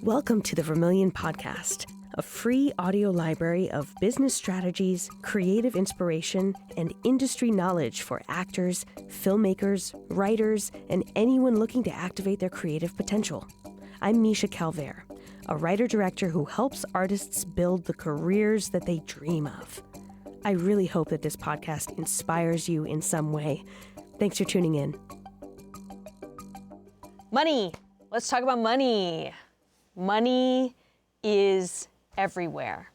Welcome to the Vermilion Podcast, a free audio library of business strategies, creative inspiration, and industry knowledge for actors, filmmakers, writers, and anyone looking to activate their creative potential. I'm Misha Calvert, a writer-director who helps artists build the careers that they dream of. I really hope that this podcast inspires you in some way. Thanks for tuning in. Money. Let's talk about money. Money is everywhere.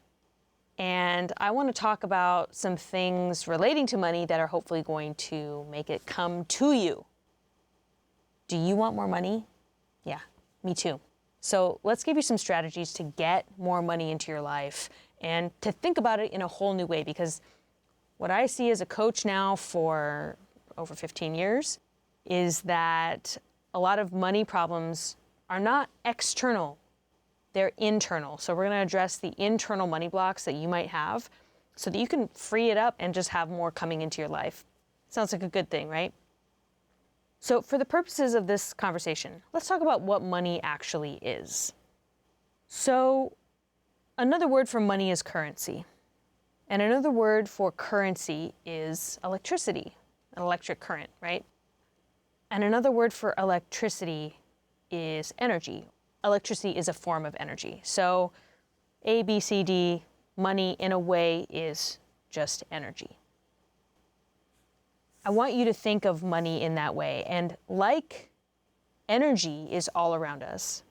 And I want to talk about some things relating to money that are hopefully going to make it come to you. Do you want more money? Yeah, me too. So let's give you some strategies to get more money into your life and to think about it in a whole new way, because what I see as a coach now for over 15 years is that a lot of money problems are not external, they're internal. So we're going to address the internal money blocks that you might have so that you can free it up and just have more coming into your life. Sounds like a good thing, right? So for the purposes of this conversation, let's talk about what money actually is. So another word for money is currency. And another word for currency is electricity, an electric current, right? And another word for electricity is energy. Electricity is a form of energy. So A, B, C, D, money in a way is just energy. I want you to think of money in that way. And like energy is all around us,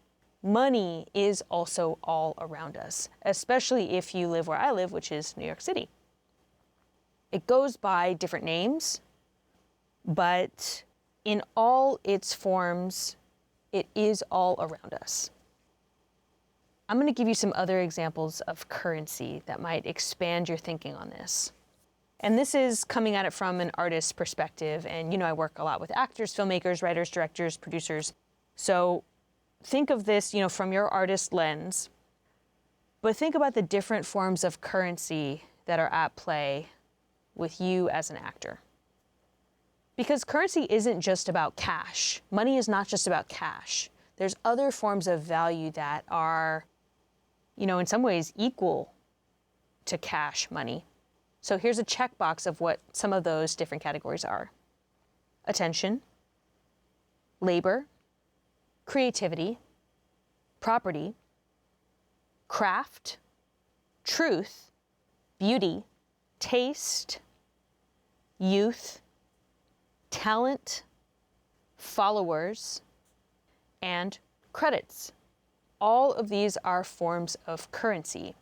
money is also all around us, especially if you live where I live, which is New York City. It goes by different names, but in all its forms, it is all around us. I'm going to give you some other examples of currency that might expand your thinking on this. And this is coming at it from an artist's perspective. And I work a lot with actors, filmmakers, writers, directors, producers. So think of this, from your artist lens, but think about the different forms of currency that are at play with you as an actor. Because currency isn't just about cash. Money is not just about cash. There's other forms of value that are, in some ways equal to cash money. So here's a checkbox of what some of those different categories are. Attention, labor, creativity, property, craft, truth, beauty, taste, youth, talent, followers, and credits. All of these are forms of currency,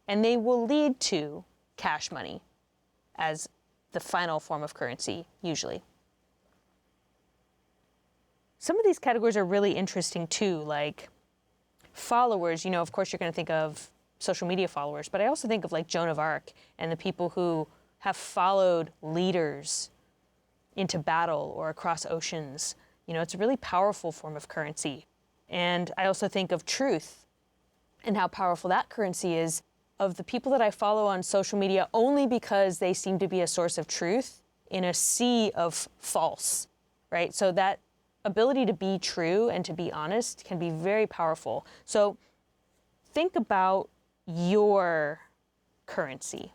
and they will lead to cash money as the final form of currency, usually. Some of these categories are really interesting too, like followers. Of course, you're going to think of social media followers, but I also think of like Joan of Arc and the people who have followed leaders into battle or across oceans. It's a really powerful form of currency. And I also think of truth and how powerful that currency is, of the people that I follow on social media only because they seem to be a source of truth in a sea of false, right? So that ability to be true and to be honest can be very powerful. So think about your currency.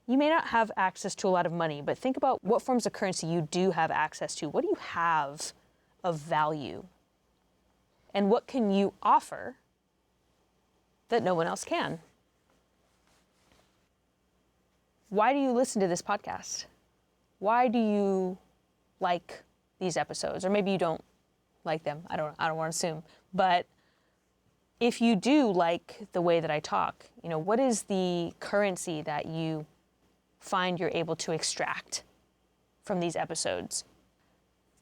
You may not have access to a lot of money, but think about what forms of currency you do have access to. What do you have of value? And what can you offer that no one else can? Why do you listen to this podcast? Why do you like these episodes? Or maybe you don't like them. I don't want to assume. But if you do like the way that I talk, what is the currency that you find you're able to extract from these episodes?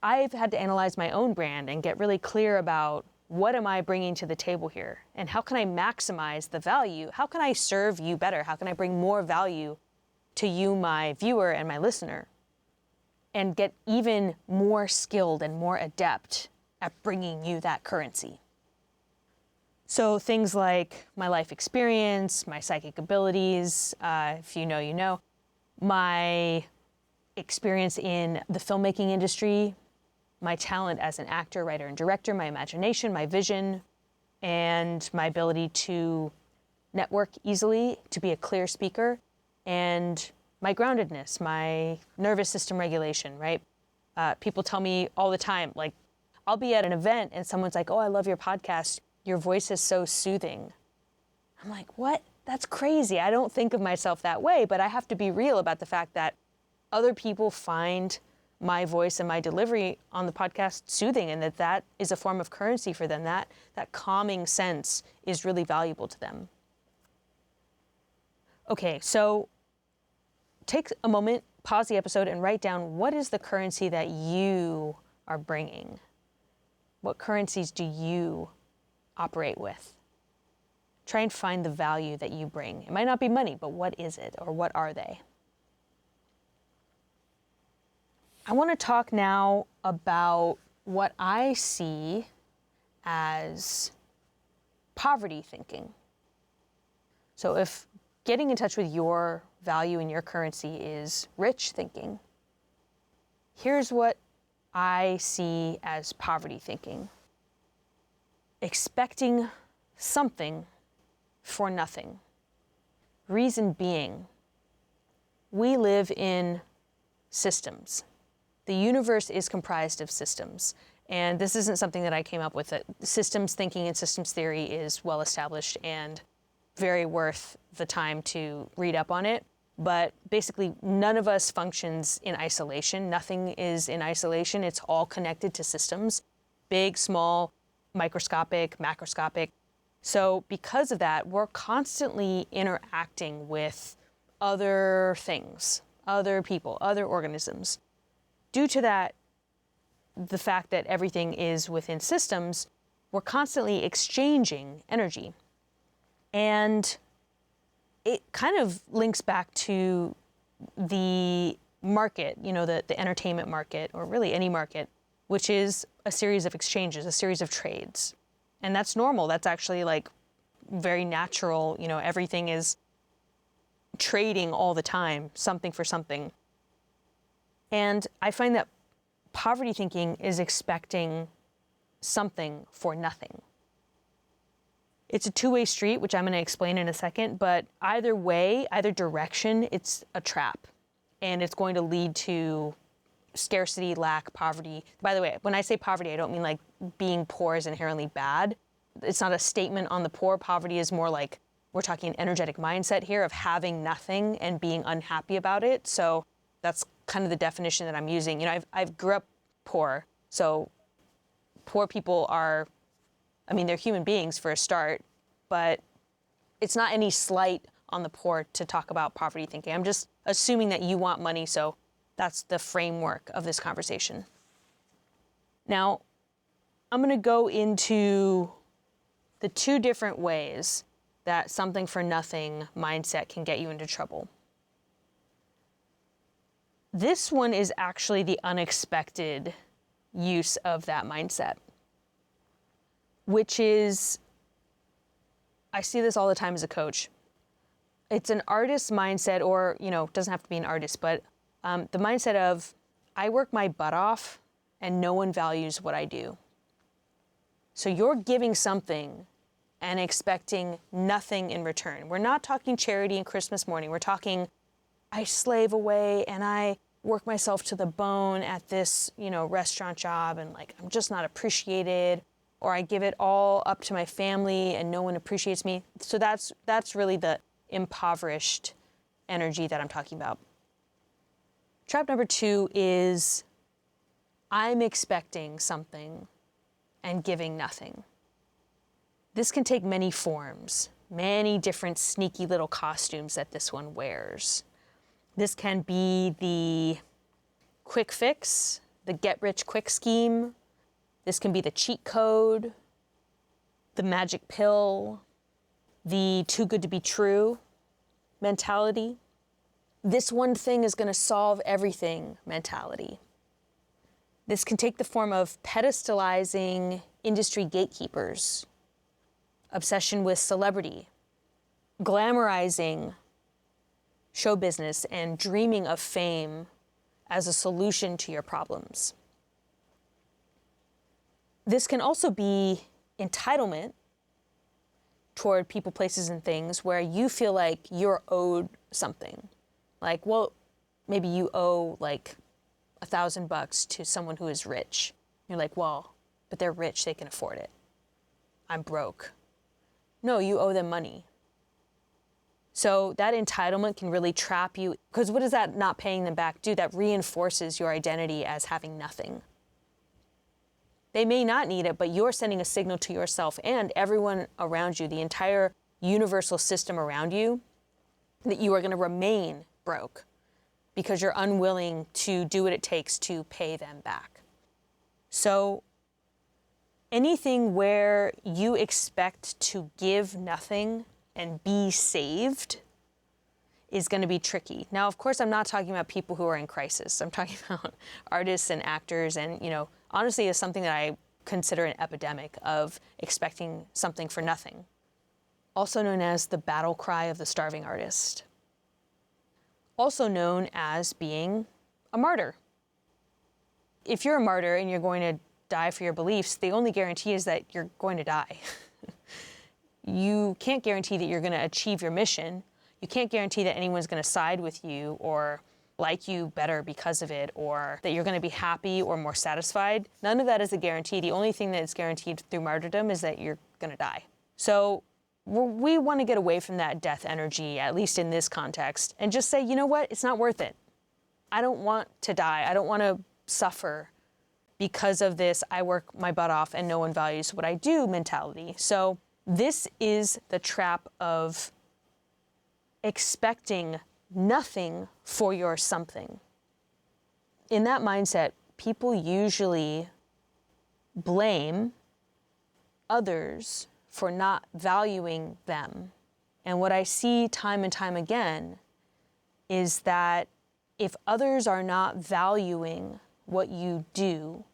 I've had to analyze my own brand and get really clear about what am I bringing to the table here? And how can I maximize the value? How can I serve you better? How can I bring more value to you, my viewer and my listener? And get even more skilled and more adept at bringing you that currency. So things like my life experience, my psychic abilities, if you know, you know, my experience in the filmmaking industry, my talent as an actor, writer, and director, my imagination, my vision, and my ability to network easily, to be a clear speaker, and my groundedness, my nervous system regulation, right? People tell me all the time, like, I'll be at an event and someone's like, oh, I love your podcast. Your voice is so soothing. I'm like, what? That's crazy. I don't think of myself that way, but I have to be real about the fact that other people find my voice and my delivery on the podcast soothing, and that is a form of currency for them. That calming sense is really valuable to them. Okay, so take a moment, pause the episode, and write down, what is the currency that you are bringing? What currencies do you operate with? Try and find the value that you bring. It might not be money, but what is it, or what are they? I want to talk now about what I see as poverty thinking. So if getting in touch with your value and your currency is rich thinking, here's what I see as poverty thinking. Expecting something for nothing. Reason being, we live in systems. The universe is comprised of systems. And this isn't something that I came up with. Systems thinking and systems theory is well established and very worth the time to read up on it. But basically, none of us functions in isolation. Nothing is in isolation. It's all connected to systems, big, small, microscopic, macroscopic. So because of that, we're constantly interacting with other things, other people, other organisms. Due to that, the fact that everything is within systems, we're constantly exchanging energy. And it kind of links back to the market, the entertainment market, or really any market, which is a series of exchanges, a series of trades. And that's normal. That's actually like very natural. Everything is trading all the time, something for something. And I find that poverty thinking is expecting something for nothing. It's a two-way street, which I'm going to explain in a second, but either way, either direction, it's a trap. And it's going to lead to scarcity, lack, poverty. By the way, when I say poverty, I don't mean like being poor is inherently bad. It's not a statement on the poor. Poverty is more like, we're talking an energetic mindset here of having nothing and being unhappy about it. So that's kind of the definition that I'm using. I've grew up poor. So poor people they're human beings for a start, but it's not any slight on the poor to talk about poverty thinking. I'm just assuming that you want money, so that's the framework of this conversation. Now, I'm going to go into the two different ways that something for nothing mindset can get you into trouble. This one is actually the unexpected use of that mindset, which is, I see this all the time as a coach. It's an artist's mindset, or, doesn't have to be an artist, but the mindset of, I work my butt off and no one values what I do. So you're giving something and expecting nothing in return. We're not talking charity and Christmas morning. We're talking, I slave away and I work myself to the bone at this, restaurant job, and I'm just not appreciated, or I give it all up to my family and no one appreciates me. So that's really the impoverished energy that I'm talking about. Trap number 2 is, I'm expecting something and giving nothing. This can take many forms, many different sneaky little costumes that this one wears. This can be the quick fix, the get-rich-quick scheme. This can be the cheat code, the magic pill, the too good to be true mentality. This one thing is going to solve everything mentality. This can take the form of pedestalizing industry gatekeepers, obsession with celebrity, glamorizing show business, and dreaming of fame as a solution to your problems. This can also be entitlement toward people, places, and things where you feel like you're owed something. Like, well, maybe you owe like $1,000 to someone who is rich. You're like, well, but they're rich, they can afford it. I'm broke. No, you owe them money. So that entitlement can really trap you, because what does that not paying them back do? That reinforces your identity as having nothing. They may not need it, but you're sending a signal to yourself and everyone around you, the entire universal system around you, that you are going to remain broke because you're unwilling to do what it takes to pay them back. So anything where you expect to give nothing and be saved is going to be tricky. Now, of course, I'm not talking about people who are in crisis. I'm talking about artists and actors, and, honestly, it's something that I consider an epidemic of expecting something for nothing. Also known as the battle cry of the starving artist. Also known as being a martyr. If you're a martyr and you're going to die for your beliefs, the only guarantee is that you're going to die. You can't guarantee that you're going to achieve your mission. You can't guarantee that anyone's going to side with you or like you better because of it, or that you're going to be happy or more satisfied. None of that is a guarantee. The only thing that is guaranteed through martyrdom is that you're going to die. So we want to get away from that death energy, at least in this context, and just say, you know what? It's not worth it. I don't want to die. I don't want to suffer because of this I work my butt off and no one values what I do mentality. So this is the trap of expecting nothing for your something. In that mindset, people usually blame others for not valuing them. And what I see time and time again is that if others are not valuing what you do,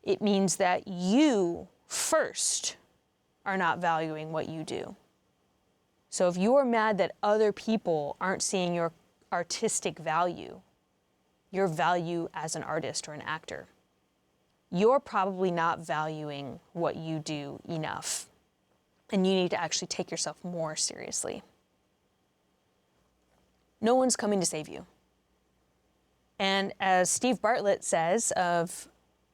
it means that you first are not valuing what you do. So if you're mad that other people aren't seeing your artistic value, your value as an artist or an actor, you're probably not valuing what you do enough. And you need to actually take yourself more seriously. No one's coming to save you. And as Steve Bartlett says of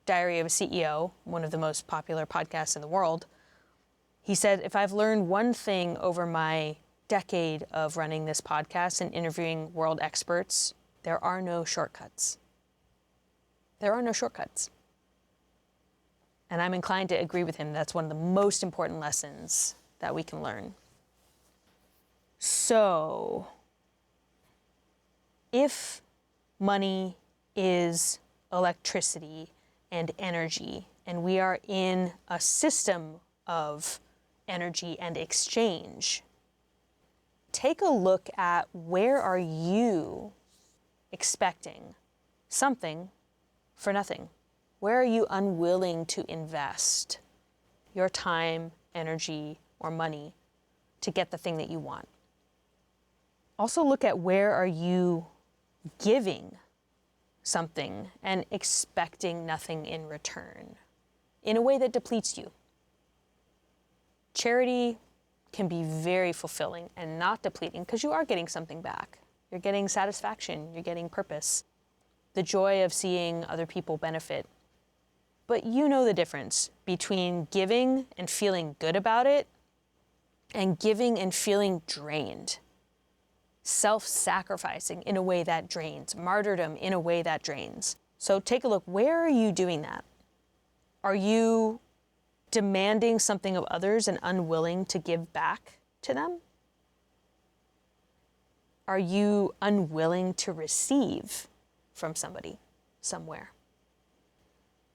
Diary of a CEO, one of the most popular podcasts in the world, he said, if I've learned one thing over my decade of running this podcast and interviewing world experts, there are no shortcuts. There are no shortcuts. And I'm inclined to agree with him. That's one of the most important lessons that we can learn. So, if money is electricity and energy, and we are in a system of energy and exchange, take a look at where are you expecting something for nothing? Where are you unwilling to invest your time, energy, or money to get the thing that you want? Also look at where are you giving something and expecting nothing in return in a way that depletes you. Charity can be very fulfilling and not depleting because you are getting something back. You're getting satisfaction, you're getting purpose, the joy of seeing other people benefit. But you know the difference between giving and feeling good about it and giving and feeling drained. Self-sacrificing in a way that drains, martyrdom in a way that drains. So take a look, where are you doing that? Are you demanding something of others and unwilling to give back to them? Are you unwilling to receive from somebody, somewhere?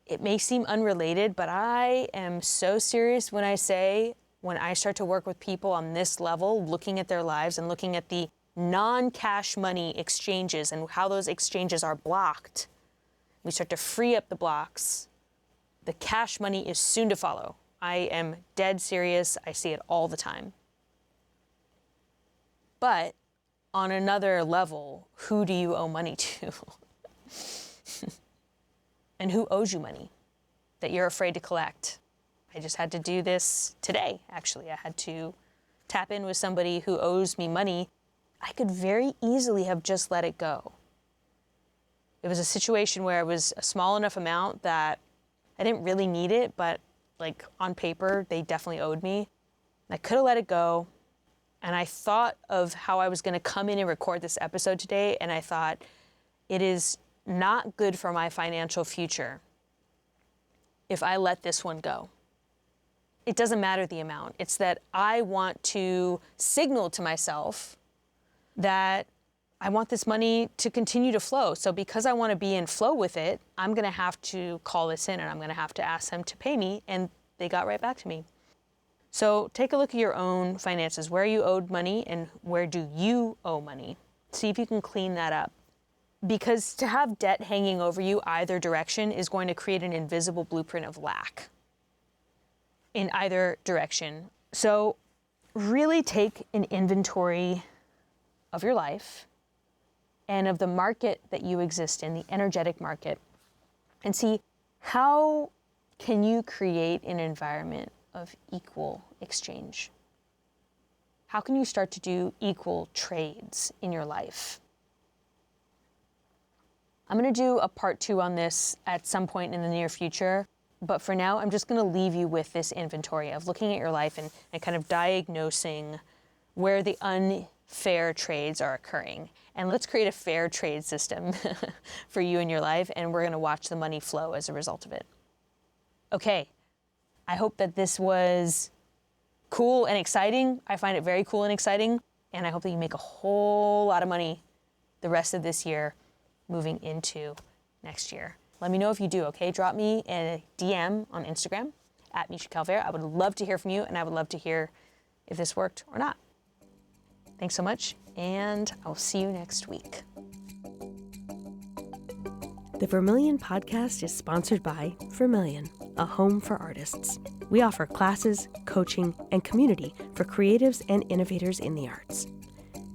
It may seem unrelated, but I am so serious when I say, when I start to work with people on this level, looking at their lives and looking at the non-cash money exchanges and how those exchanges are blocked, we start to free up the blocks. The cash money is soon to follow. I am dead serious. I see it all the time. But on another level, who do you owe money to? And who owes you money that you're afraid to collect? I just had to do this today, actually. I had to tap in with somebody who owes me money, I could very easily have just let it go. It was a situation where it was a small enough amount that I didn't really need it, but like on paper, they definitely owed me. I could have let it go. And I thought of how I was going to come in and record this episode today, and I thought, it is not good for my financial future if I let this one go. It doesn't matter the amount. It's that I want to signal to myself that I want this money to continue to flow. So because I want to be in flow with it, I'm going to have to call this in and I'm going to have to ask them to pay me. And they got right back to me. So take a look at your own finances, where you owed money and where do you owe money. See if you can clean that up. Because to have debt hanging over you either direction is going to create an invisible blueprint of lack in either direction. So really take an inventory of your life and of the market that you exist in, the energetic market, and see how can you create an environment of equal exchange? How can you start to do equal trades in your life? I'm going to do a part 2 on this at some point in the near future, but for now, I'm just going to leave you with this inventory of looking at your life and kind of diagnosing where the unfair trades are occurring. And let's create a fair trade system for you in your life, and we're going to watch the money flow as a result of it. Okay, I hope that this was cool and exciting. I find it very cool and exciting, and I hope that you make a whole lot of money the rest of this year moving into next year. Let me know if you do, okay? Drop me a DM on Instagram at Misha Calvert. I would love to hear from you, and I would love to hear if this worked or not. Thanks so much, and I'll see you next week. The Vermilion Podcast is sponsored by Vermilion, a home for artists. We offer classes, coaching, and community for creatives and innovators in the arts.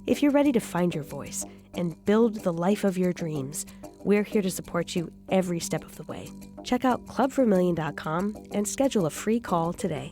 If you're ready to find your voice and build the life of your dreams, we're here to support you every step of the way. Check out clubvermilion.com and schedule a free call today.